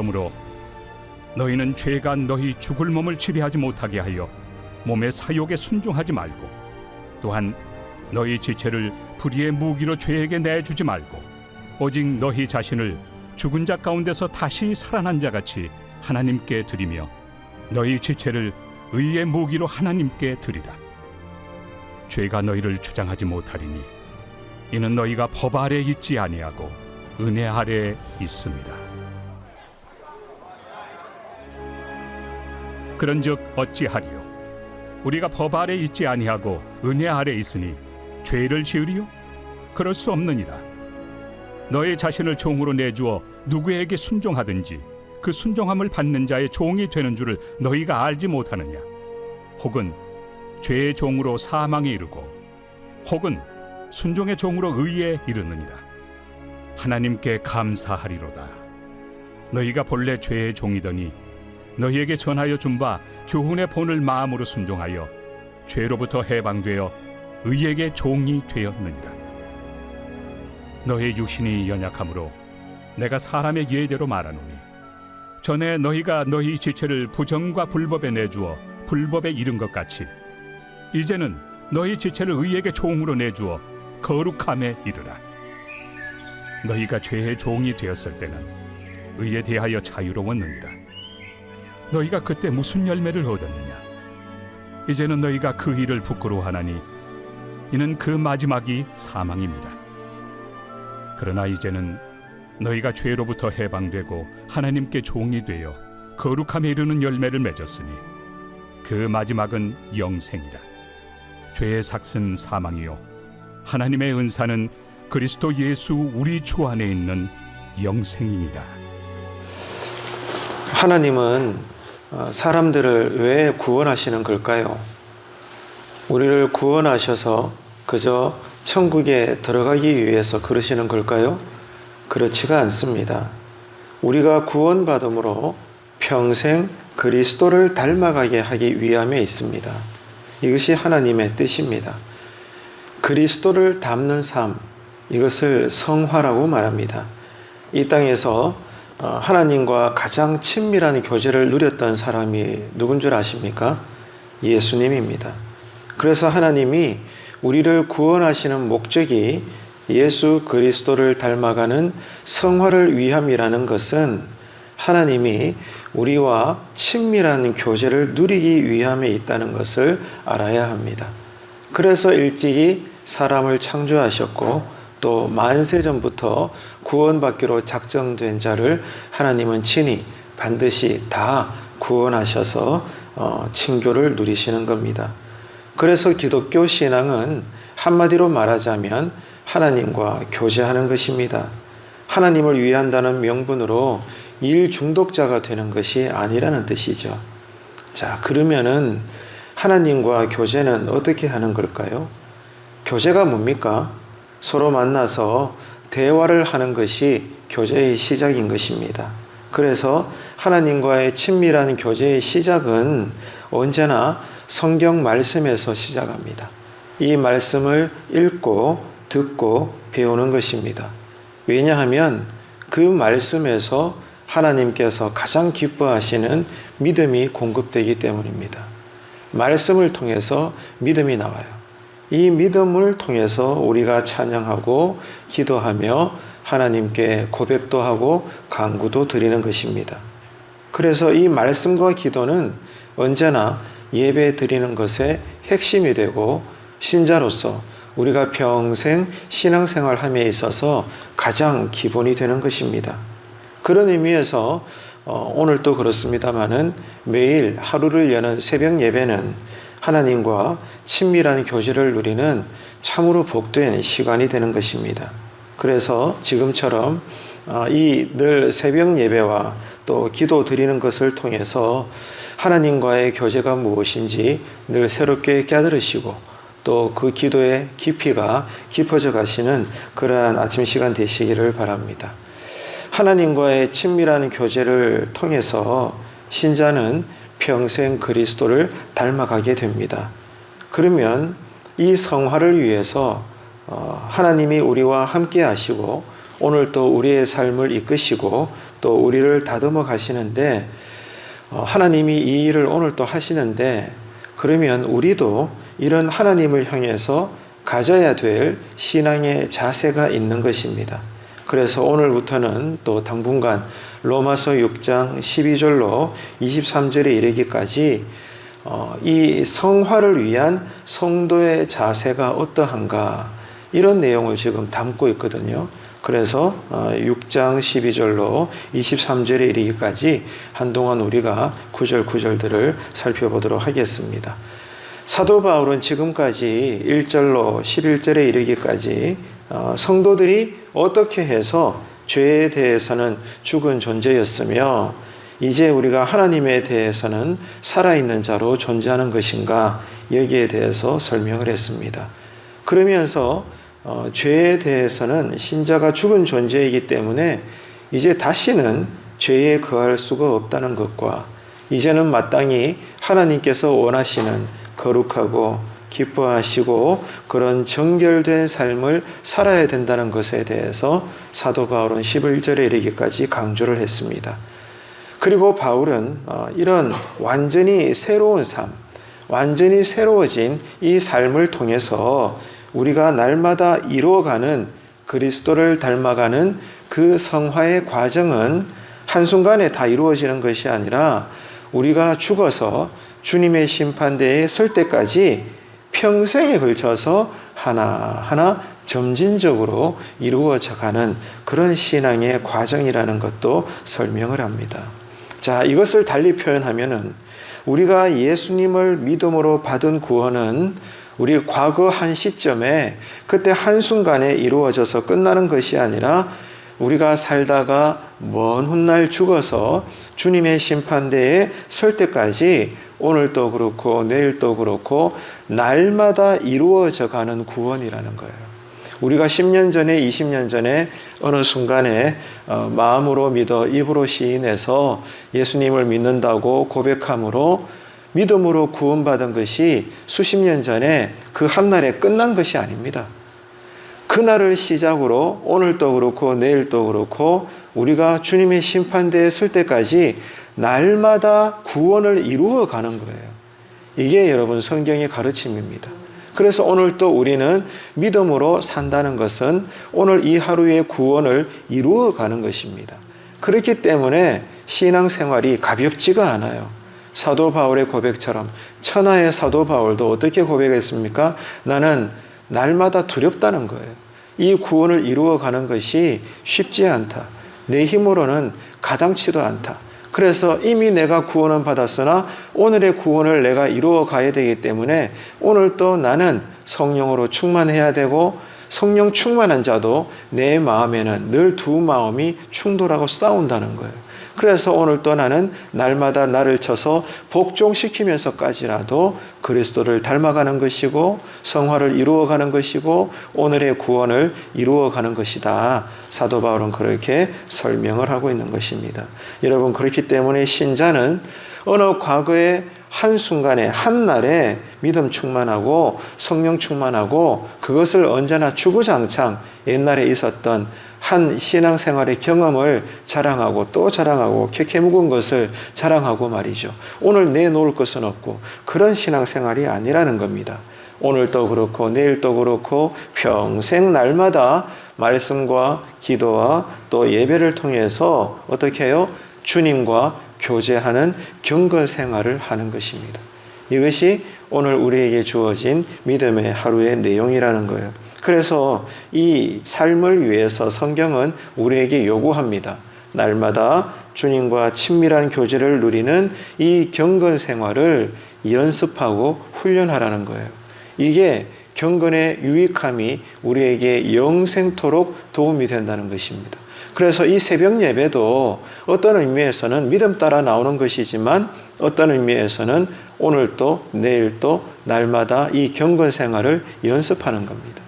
그러므로 너희는 죄가 너희 죽을 몸을 지배하지 못하게 하여 몸의 사욕에 순종하지 말고, 또한 너희 지체를 불의의 무기로 죄에게 내주지 말고, 오직 너희 자신을 죽은 자 가운데서 다시 살아난 자같이 하나님께 드리며 너희 지체를 의의 무기로 하나님께 드리라. 죄가 너희를 주장하지 못하리니 이는 너희가 법 아래 있지 아니하고 은혜 아래 있습니다. 그런즉 어찌하리요? 우리가 법 아래 있지 아니하고 은혜 아래 있으니 죄를 지으리요? 그럴 수 없느니라. 너희 자신을 종으로 내주어 누구에게 순종하든지 그 순종함을 받는 자의 종이 되는 줄을 너희가 알지 못하느냐? 혹은 죄의 종으로 사망에 이르고, 혹은 순종의 종으로 의에 이르느니라. 하나님께 감사하리로다. 너희가 본래 죄의 종이더니 너희에게 전하여 준 바 교훈의 본을 마음으로 순종하여 죄로부터 해방되어 의에게 종이 되었느니라. 너희 육신이 연약하므로 내가 사람의 예대로 말하노니, 전에 너희가 너희 지체를 부정과 불법에 내주어 불법에 이른 것 같이 이제는 너희 지체를 의에게 종으로 내주어 거룩함에 이르라. 너희가 죄의 종이 되었을 때는 의에 대하여 자유로웠느니라. 너희가 그때 무슨 열매를 얻었느냐? 이제는 너희가 그 일을 부끄러워하나니 이는 그 마지막이 사망입니다. 그러나 이제는 너희가 죄로부터 해방되고 하나님께 종이 되어 거룩함에 이르는 열매를 맺었으니 그 마지막은 영생이라. 죄의 삭은 사망이요 하나님의 은사는 그리스도 예수 우리 주 안에 있는 영생이니라. 하나님은 사람들을 왜 구원하시는 걸까요? 우리를 구원하셔서 그저 천국에 들어가기 위해서 그러시는 걸까요? 그렇지가 않습니다. 우리가 구원받음으로 평생 그리스도를 닮아가게 하기 위함에 있습니다. 이것이 하나님의 뜻입니다. 그리스도를 닮는 삶, 이것을 성화라고 말합니다. 이 땅에서 하나님과 가장 친밀한 교제를 누렸던 사람이 누군 줄 아십니까? 예수님입니다. 그래서 하나님이 우리를 구원하시는 목적이 예수 그리스도를 닮아가는 성화를 위함이라는 것은 하나님이 우리와 친밀한 교제를 누리기 위함에 있다는 것을 알아야 합니다. 그래서 일찍이 사람을 창조하셨고 또 만세전부터 구원받기로 작정된 자를 하나님은 친히 반드시 다 구원하셔서 친교를 누리시는 겁니다. 그래서 기독교 신앙은 한마디로 말하자면 하나님과 교제하는 것입니다. 하나님을 위한다는 명분으로 일 중독자가 되는 것이 아니라는 뜻이죠. 자, 그러면은 하나님과 교제는 어떻게 하는 걸까요? 교제가 뭡니까? 서로 만나서 대화를 하는 것이 교제의 시작인 것입니다. 그래서 하나님과의 친밀한 교제의 시작은 언제나 성경 말씀에서 시작합니다. 이 말씀을 읽고 듣고 배우는 것입니다. 왜냐하면 그 말씀에서 하나님께서 가장 기뻐하시는 믿음이 공급되기 때문입니다. 말씀을 통해서 믿음이 나와요. 이 믿음을 통해서 우리가 찬양하고 기도하며 하나님께 고백도 하고 간구도 드리는 것입니다. 그래서 이 말씀과 기도는 언제나 예배 드리는 것의 핵심이 되고 신자로서 우리가 평생 신앙생활함에 있어서 가장 기본이 되는 것입니다. 그런 의미에서 오늘도 그렇습니다마는 매일 하루를 여는 새벽 예배는 하나님과 친밀한 교제를 누리는 참으로 복된 시간이 되는 것입니다. 그래서 지금처럼 이 늘 새벽 예배와 또 기도 드리는 것을 통해서 하나님과의 교제가 무엇인지 늘 새롭게 깨달으시고 또 그 기도의 깊이가 깊어져 가시는 그러한 아침 시간 되시기를 바랍니다. 하나님과의 친밀한 교제를 통해서 신자는 평생 그리스도를 닮아가게 됩니다. 그러면 이 성화를 위해서 하나님이 우리와 함께 하시고 오늘 또 우리의 삶을 이끄시고 또 우리를 다듬어 가시는데 하나님이 이 일을 오늘 또 하시는데 그러면 우리도 이런 하나님을 향해서 가져야 될 신앙의 자세가 있는 것입니다. 그래서 오늘부터는 또 당분간 로마서 6장 12절로 23절에 이르기까지 이 성화를 위한 성도의 자세가 어떠한가 이런 내용을 지금 담고 있거든요. 그래서 6장 12절로 23절에 이르기까지 한동안 우리가 구절들을 살펴보도록 하겠습니다. 사도 바울은 지금까지 1절로 11절에 이르기까지 성도들이 어떻게 해서 죄에 대해서는 죽은 존재였으며 이제 우리가 하나님에 대해서는 살아있는 자로 존재하는 것인가 여기에 대해서 설명을 했습니다. 그러면서 죄에 대해서는 신자가 죽은 존재이기 때문에 이제 다시는 죄에 거할 수가 없다는 것과 이제는 마땅히 하나님께서 원하시는 거룩하고 기뻐하시고 그런 정결된 삶을 살아야 된다는 것에 대해서 사도 바울은 11절에 이르기까지 강조를 했습니다. 그리고 바울은 이런 완전히 새로운 삶, 완전히 새로워진 이 삶을 통해서 우리가 날마다 이루어가는 그리스도를 닮아가는 그 성화의 과정은 한순간에 다 이루어지는 것이 아니라 우리가 죽어서 주님의 심판대에 설 때까지 평생에 걸쳐서 하나하나 점진적으로 이루어져가는 그런 신앙의 과정이라는 것도 설명을 합니다. 자, 이것을 달리 표현하면은 우리가 예수님을 믿음으로 받은 구원은 우리 과거 한 시점에 그때 한순간에 이루어져서 끝나는 것이 아니라 우리가 살다가 먼 훗날 죽어서 주님의 심판대에 설 때까지 오늘도 그렇고 내일도 그렇고 날마다 이루어져 가는 구원이라는 거예요. 우리가 10년 전에 20년 전에 어느 순간에 마음으로 믿어 입으로 시인해서 예수님을 믿는다고 고백함으로 믿음으로 구원받은 것이 수십 년 전에 그 한날에 끝난 것이 아닙니다. 그날을 시작으로 오늘도 그렇고 내일도 그렇고 우리가 주님의 심판대에 설 때까지 날마다 구원을 이루어 가는 거예요. 이게 여러분 성경의 가르침입니다. 그래서 오늘 또 우리는 믿음으로 산다는 것은 오늘 이 하루의 구원을 이루어 가는 것입니다. 그렇기 때문에 신앙생활이 가볍지가 않아요. 사도 바울의 고백처럼 천하의 사도 바울도 어떻게 고백했습니까? 나는 날마다 두렵다는 거예요. 이 구원을 이루어 가는 것이 쉽지 않다. 내 힘으로는 가당치도 않다. 그래서 이미 내가 구원은 받았으나 오늘의 구원을 내가 이루어 가야 되기 때문에 오늘 또 나는 성령으로 충만해야 되고 성령 충만한 자도 내 마음에는 늘 두 마음이 충돌하고 싸운다는 거예요. 그래서 오늘 또 나는 날마다 나를 쳐서 복종시키면서까지라도 그리스도를 닮아가는 것이고 성화를 이루어가는 것이고 오늘의 구원을 이루어가는 것이다. 사도 바울은 그렇게 설명을 하고 있는 것입니다. 여러분, 그렇기 때문에 신자는 어느 과거의 한순간에 한날에 믿음 충만하고 성령 충만하고 그것을 언제나 주구장창 옛날에 있었던 한 신앙생활의 경험을 자랑하고 또 자랑하고 캐캐묵은 것을 자랑하고 말이죠. 오늘 내놓을 것은 없고 그런 신앙생활이 아니라는 겁니다. 오늘도 그렇고 내일도 그렇고 평생 날마다 말씀과 기도와 또 예배를 통해서 어떻게 해요? 주님과 교제하는 경건생활을 하는 것입니다. 이것이 오늘 우리에게 주어진 믿음의 하루의 내용이라는 거예요. 그래서 이 삶을 위해서 성경은 우리에게 요구합니다. 날마다 주님과 친밀한 교제를 누리는 이 경건 생활을 연습하고 훈련하라는 거예요. 이게 경건의 유익함이 우리에게 영생토록 도움이 된다는 것입니다. 그래서 이 새벽 예배도 어떤 의미에서는 믿음 따라 나오는 것이지만 어떤 의미에서는 오늘도 내일도 날마다 이 경건 생활을 연습하는 겁니다.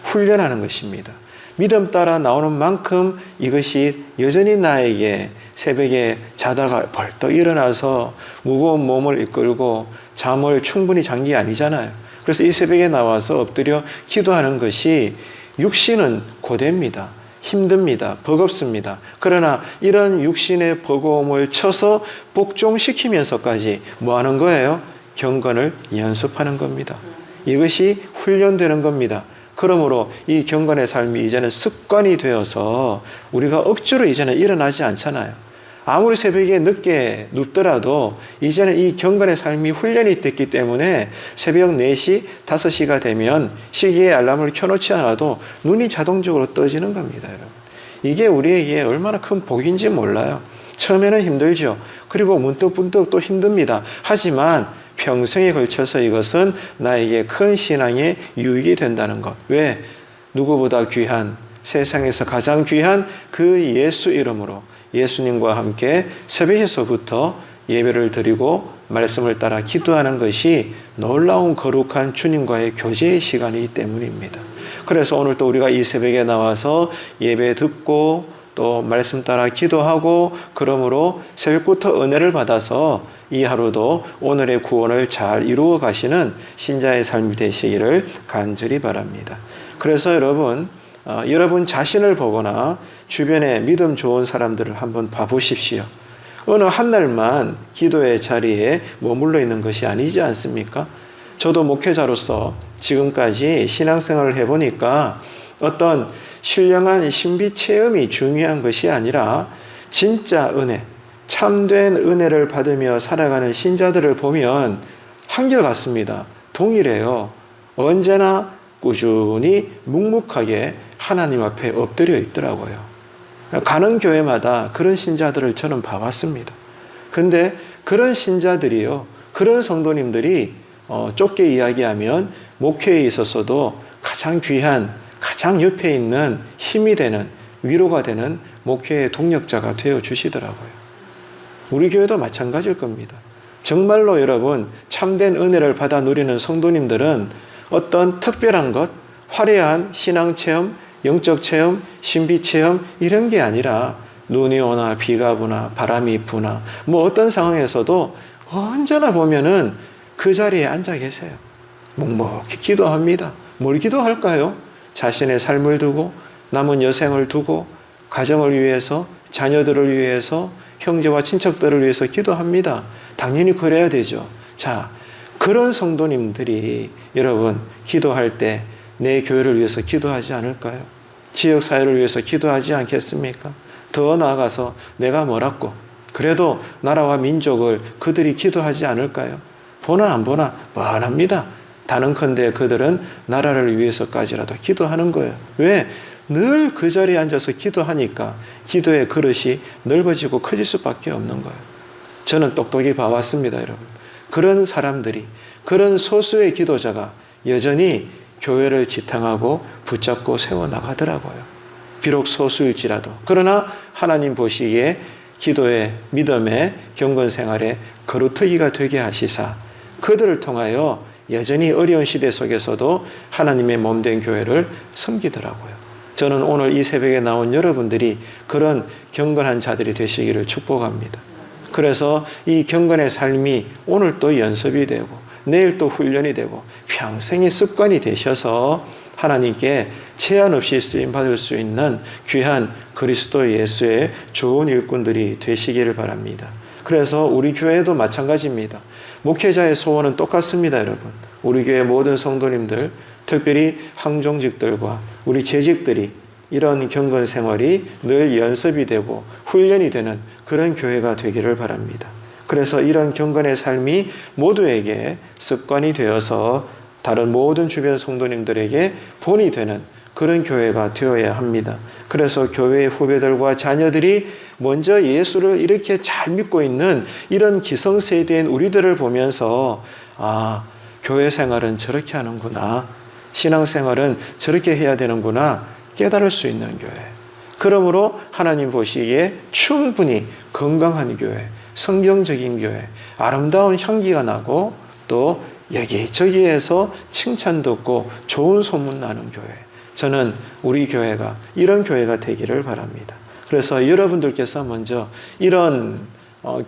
훈련하는 것입니다. 믿음 따라 나오는 만큼 이것이 여전히 나에게 새벽에 자다가 벌떡 일어나서 무거운 몸을 이끌고 잠을 충분히 잔 게 아니잖아요. 그래서 이 새벽에 나와서 엎드려 기도하는 것이 육신은 고됩니다. 힘듭니다. 버겁습니다. 그러나 이런 육신의 버거움을 쳐서 복종시키면서까지 뭐 하는 거예요? 경건을 연습하는 겁니다. 이것이 훈련되는 겁니다. 그러므로 이 경건의 삶이 이제는 습관이 되어서 우리가 억지로 이제는 일어나지 않잖아요. 아무리 새벽에 늦게 눕더라도 이제는 이 경건의 삶이 훈련이 됐기 때문에 새벽 4시, 5시가 되면 시계에 알람을 켜놓지 않아도 눈이 자동적으로 떠지는 겁니다, 여러분. 이게 우리에게 얼마나 큰 복인지 몰라요. 처음에는 힘들죠. 그리고 문득문득 또 힘듭니다. 하지만 평생에 걸쳐서 이것은 나에게 큰 신앙의 유익이 된다는 것. 왜? 누구보다 귀한, 세상에서 가장 귀한 그 예수 이름으로 예수님과 함께 새벽에서부터 예배를 드리고 말씀을 따라 기도하는 것이 놀라운 거룩한 주님과의 교제의 시간이기 때문입니다. 그래서 오늘 또 우리가 이 새벽에 나와서 예배 듣고 또 말씀 따라 기도하고 그러므로 새벽부터 은혜를 받아서 이 하루도 오늘의 구원을 잘 이루어 가시는 신자의 삶이 되시기를 간절히 바랍니다. 그래서 여러분 자신을 보거나 주변에 믿음 좋은 사람들을 한번 봐보십시오. 어느 한 날만 기도의 자리에 머물러 있는 것이 아니지 않습니까? 저도 목회자로서 지금까지 신앙생활을 해보니까 어떤 신령한 신비 체험이 중요한 것이 아니라 진짜 은혜, 참된 은혜를 받으며 살아가는 신자들을 보면 한결같습니다. 동일해요. 언제나 꾸준히 묵묵하게 하나님 앞에 엎드려 있더라고요. 가는 교회마다 그런 신자들을 저는 봐왔습니다. 그런데 그런 신자들이요, 그런 성도님들이 좁게 이야기하면 목회에 있어서도 가장 귀한, 가장 옆에 있는 힘이 되는, 위로가 되는 목회의 동력자가 되어 주시더라고요. 우리 교회도 마찬가지일 겁니다. 정말로 여러분, 참된 은혜를 받아 누리는 성도님들은 어떤 특별한 것, 화려한 신앙체험, 영적 체험, 신비 체험 이런 게 아니라 눈이 오나 비가 부나 바람이 부나 뭐 어떤 상황에서도 언제나 보면은 그 자리에 앉아 계세요. 묵묵히 기도합니다. 뭘 기도할까요? 자신의 삶을 두고 남은 여생을 두고 가정을 위해서 자녀들을 위해서 형제와 친척들을 위해서 기도합니다. 당연히 그래야 되죠. 자, 그런 성도님들이 여러분 기도할 때 내 교회를 위해서 기도하지 않을까요? 지역사회를 위해서 기도하지 않겠습니까? 더 나아가서 내가 뭐라고 그래도 나라와 민족을 그들이 기도하지 않을까요? 보나 안 보나 뻔합니다. 다른컨대 그들은 나라를 위해서까지라도 기도하는 거예요. 왜? 늘 그 자리에 앉아서 기도하니까 기도의 그릇이 넓어지고 커질 수밖에 없는 거예요. 저는 똑똑히 봐왔습니다, 여러분. 그런 사람들이, 그런 소수의 기도자가 여전히 교회를 지탱하고 붙잡고 세워나가더라고요. 비록 소수일지라도. 그러나 하나님 보시기에 기도의 믿음의 경건 생활의 거루터기가 되게 하시사 그들을 통하여 여전히 어려운 시대 속에서도 하나님의 몸된 교회를 섬기더라고요. 저는 오늘 이 새벽에 나온 여러분들이 그런 경건한 자들이 되시기를 축복합니다. 그래서 이 경건의 삶이 오늘 또 연습이 되고 내일 또 훈련이 되고 평생의 습관이 되셔서 하나님께 제한 없이 쓰임받을 수 있는 귀한 그리스도 예수의 좋은 일꾼들이 되시기를 바랍니다. 그래서 우리 교회도 마찬가지입니다. 목회자의 소원은 똑같습니다, 여러분. 우리 교회 모든 성도님들, 특별히 항종직들과 우리 재직들이 이런 경건 생활이 늘 연습이 되고 훈련이 되는 그런 교회가 되기를 바랍니다. 그래서 이런 경건의 삶이 모두에게 습관이 되어서 다른 모든 주변 성도님들에게 본이 되는 그런 교회가 되어야 합니다. 그래서 교회의 후배들과 자녀들이 먼저 예수를 이렇게 잘 믿고 있는 이런 기성세대인 우리들을 보면서 아, 교회 생활은 저렇게 하는구나. 신앙생활은 저렇게 해야 되는구나. 깨달을 수 있는 교회. 그러므로 하나님 보시기에 충분히 건강한 교회, 성경적인 교회, 아름다운 향기가 나고 또 여기저기에서 칭찬 듣고 좋은 소문 나는 교회. 저는 우리 교회가 이런 교회가 되기를 바랍니다. 그래서 여러분들께서 먼저 이런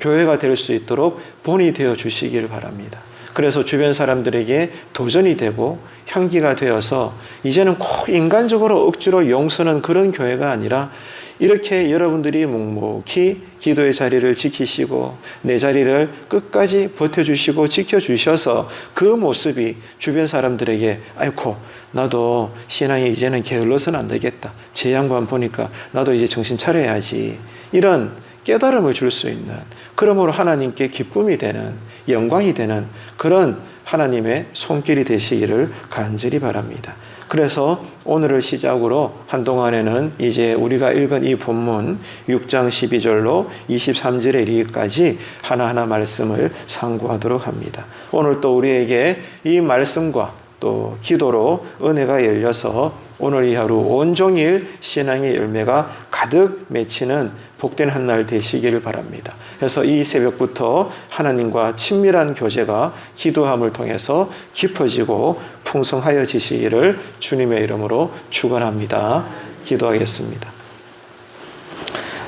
교회가 될 수 있도록 본이 되어 주시기를 바랍니다. 그래서 주변 사람들에게 도전이 되고 향기가 되어서 이제는 꼭 인간적으로 억지로 용서는 그런 교회가 아니라 이렇게 여러분들이 묵묵히 기도의 자리를 지키시고 내 자리를 끝까지 버텨주시고 지켜주셔서 그 모습이 주변 사람들에게 아이고 나도 신앙이 이제는 게을러서는 안 되겠다. 제 양반 보니까 나도 이제 정신 차려야지. 이런 깨달음을 줄 수 있는, 그러므로 하나님께 기쁨이 되는, 영광이 되는 그런 하나님의 손길이 되시기를 간절히 바랍니다. 그래서 오늘을 시작으로 한동안에는 이제 우리가 읽은 이 본문 6장 12절로 23절에 이르기까지 하나하나 말씀을 상고하도록 합니다. 오늘 또 우리에게 이 말씀과 또 기도로 은혜가 열려서 오늘 이 하루 온종일 신앙의 열매가 가득 맺히는 복된 한 날 되시기를 바랍니다. 그래서 이 새벽부터 하나님과 친밀한 교제가 기도함을 통해서 깊어지고 풍성하여지시기를 주님의 이름으로 축원합니다. 기도하겠습니다.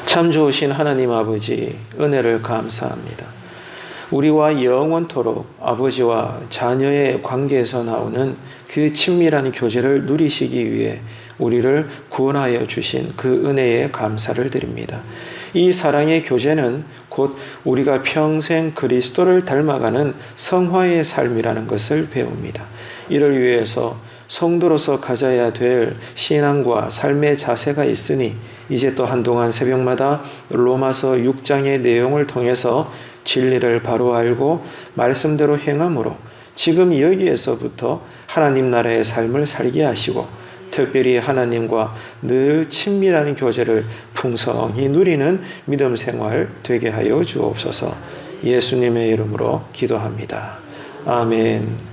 참 좋으신 하나님 아버지, 은혜를 감사합니다. 우리와 영원토록 아버지와 자녀의 관계에서 나오는 그 친밀한 교제를 누리시기 위해 우리를 구원하여 주신 그 은혜에 감사를 드립니다. 이 사랑의 교제는 곧 우리가 평생 그리스도를 닮아가는 성화의 삶이라는 것을 배웁니다. 이를 위해서 성도로서 가져야 될 신앙과 삶의 자세가 있으니 이제 또 한동안 새벽마다 로마서 6장의 내용을 통해서 진리를 바로 알고 말씀대로 행함으로 지금 여기에서부터 하나님 나라의 삶을 살게 하시고 특별히 하나님과 늘 친밀한 교제를 풍성히 누리는 믿음 생활 되게 하여 주옵소서. 예수님의 이름으로 기도합니다. 아멘.